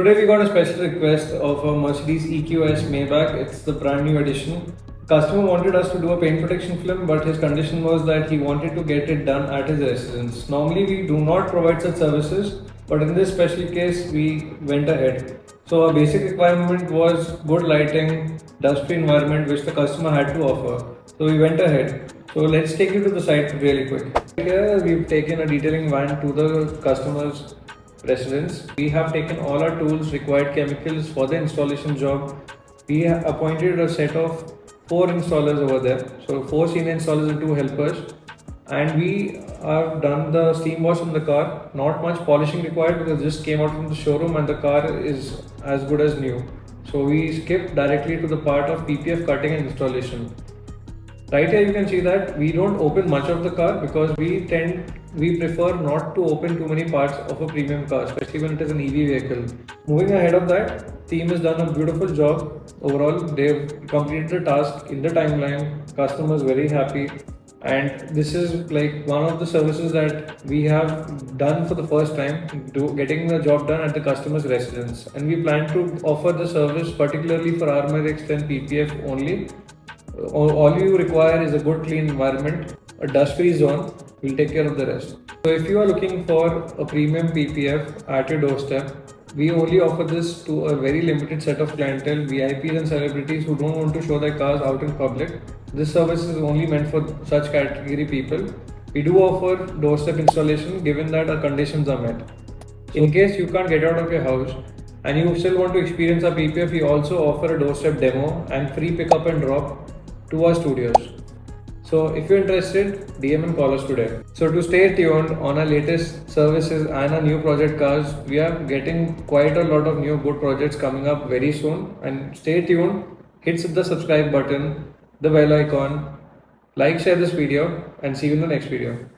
today we got a special request of a Mercedes EQS Maybach. It's the brand new edition. Customer wanted us to do a paint protection film, but his condition was that he wanted to get it done at his residence. Normally we do not provide such services, but in this special case we went ahead. So our basic requirement was good lighting, dust-free environment which the customer had to offer. So we went ahead. So let's take you to the site really quick. Here we've taken a detailing van to the customer's residence. We have taken all our tools, required chemicals for the installation job. We have appointed a set of 4 installers over there. So 4 senior installers and 2 helpers. And we have done the steam wash on the car. Not much polishing required because it just came out from the showroom and the car is as good as new. So we skipped directly to the part of PPF cutting and installation. Right here you can see that we don't open much of the car because we prefer not to open too many parts of a premium car, especially when it is an EV vehicle. Moving ahead of that, team has done a beautiful job. Overall, they've completed the task in the timeline. Customers very happy. And this is like one of the services that we have done for the first time, getting the job done at the customer's residence. And we plan to offer the service particularly for Armour X PPF only. All you require is a good clean environment, a dust-free zone. We'll take care of the rest. So if you are looking for a premium PPF at your doorstep, we only offer this to a very limited set of clientele, VIPs and celebrities who don't want to show their cars out in public. This service is only meant for such category people. We do offer doorstep installation given that our conditions are met. In case you can't get out of your house and you still want to experience our PPF, we also offer a doorstep demo and free pickup and drop to our studios. So if you're interested, DM and call us today. So to stay tuned on our latest services and our new project cars, we are getting quite a lot of new good projects coming up very soon. And stay tuned, hit the subscribe button, the bell icon, like, share this video, and see you in the next video.